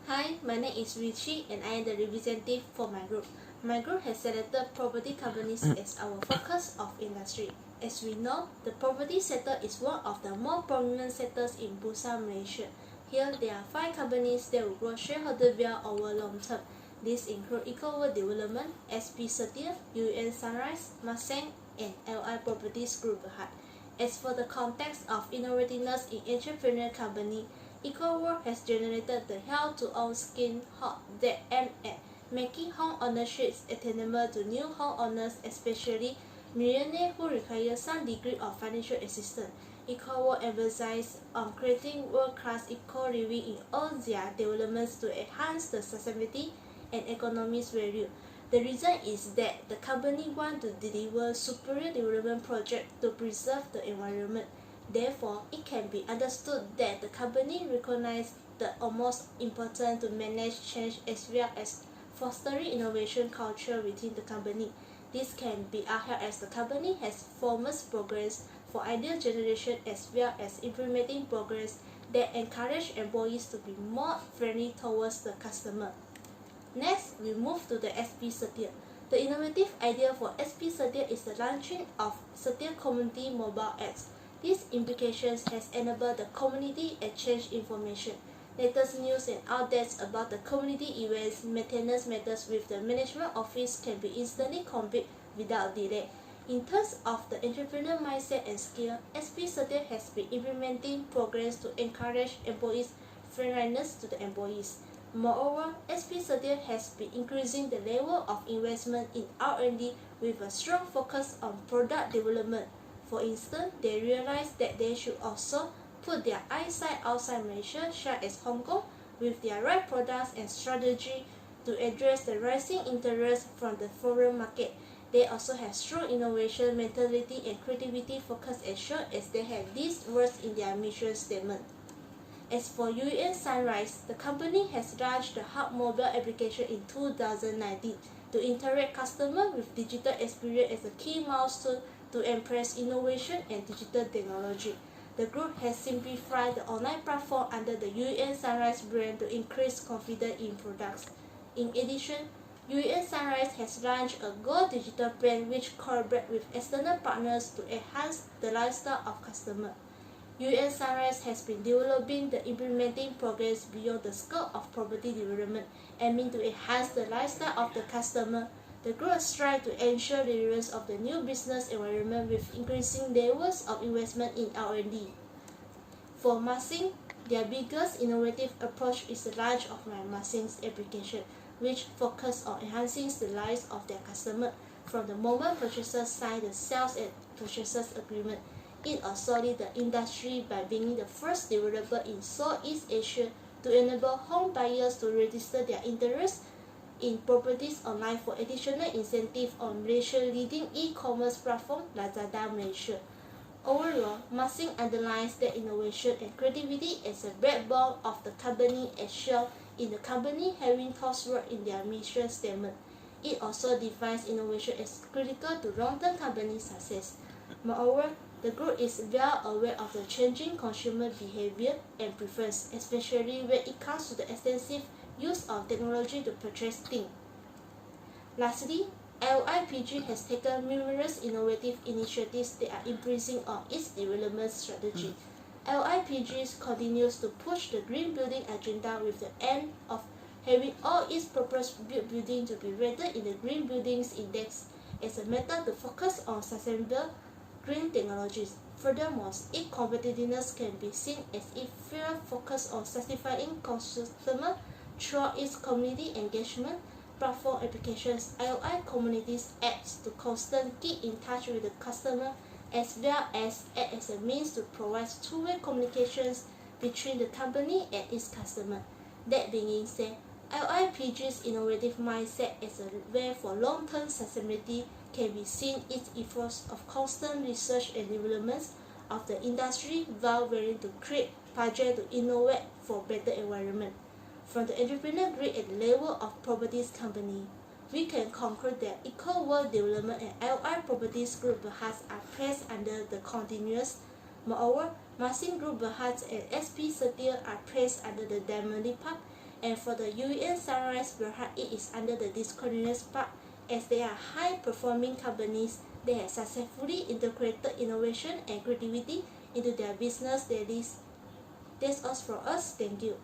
Hi, my name is Richie and I am the representative for my group. My group has selected property companies as our focus of industry. As we know, the property sector is one of the more prominent sectors in Bursa, Malaysia. Here, there are 5 companies that will grow shareholder value over long term. These include EcoWorld Development, SP Setia, UN Sunrise, Maseng, and LI Properties Group Berhad. As for the context of innovativeness in entrepreneur company, EcoWorld has generated the How to Own scheme that aim at making home ownership attainable to new homeowners, especially millionaires who require some degree of financial assistance. EcoWorld emphasizes on creating world-class eco-living in all their developments to enhance the sustainability and economic value. The reason is that the company wants to deliver superior development projects to preserve the environment. Therefore, it can be understood that the company recognizes the utmost importance to manage change as well as fostering innovation culture within the company. This can be upheld as the company has foremost progress for idea generation as well as implementing progress that encourage employees to be more friendly towards the customer. Next, we move to the SP Setia. The innovative idea for SP Setia is the launching of Setia Community mobile apps. These implications has enabled the community exchange information, latest news and updates about the community events, maintenance matters with the management office can be instantly completed without delay. In terms of the entrepreneur mindset and skill, SP Setia has been implementing programs to encourage employees' friendliness to the employees. Moreover, SP Setia has been increasing the level of investment in R&D with a strong focus on product development. For instance, they realized that they should also put their eyesight outside Malaysia, such as Hong Kong, with their right products and strategy to address the rising interest from the foreign market. They also have strong innovation, mentality, and creativity focus as sure as they have these words in their mission statement. As for UN Sunrise, the company has launched the Hub mobile application in 2019 to interact customers with digital experience as a key milestone to embrace innovation and digital technology. The group has simplified the online platform under the UN Sunrise brand to increase confidence in products. In addition, UN Sunrise has launched a Go Digital plan which collaborates with external partners to enhance the lifestyle of customers. UN Sunrise has been developing the implementing programs beyond the scope of property development, aiming to enhance the lifestyle of the customer. The group strives to ensure the relevance of the new business environment with increasing levels of investment in R&D. For Maseng, their biggest innovative approach is the launch of My Maseng's application, which focuses on enhancing the lives of their customers from the moment purchasers sign the sales and purchasers agreement. It also leads the industry by being the first developer in Southeast Asia to enable home buyers to register their interest in properties online for additional incentive on Malaysia's leading e-commerce platform Lazada Malaysia. Overall, Maseng underlines that innovation and creativity as a backbone of the company as shown in the company having thoughts word in their mission statement. It also defines innovation as critical to long-term company success. Moreover, the group is well aware of the changing consumer behavior and preference, especially when it comes to the extensive use of technology to purchase things. Lastly, LIPG has taken numerous innovative initiatives that are improving on its development strategy. LIPG continues to push the green building agenda with the aim of having all its purpose-built buildings to be rated in the Green Buildings Index as a method to focus on sustainable green technologies. Furthermore, its competitiveness can be seen as it further focuses on satisfying customers through its community engagement platform applications. LI Communities apps to constantly keep in touch with the customer as well as act as a means to provide two-way communications between the company and its customer. That being said, LIPG's innovative mindset as a way for long-term sustainability can be seen its efforts of constant research and development of the industry while willing to create projects to innovate for better environment. From the entrepreneur grade at the level of properties company, we can conclude that EcoWorld Development and LI Properties Group Berhad are placed under the continuous. Moreover, Maseng Group Berhad and SP Setia are placed under the Diamond Park And for the UEN Sunrise Berhad, it is under the discontinuous part. As they are high-performing companies, they have successfully integrated innovation and creativity into their business dailies. That's all from us. Thank you.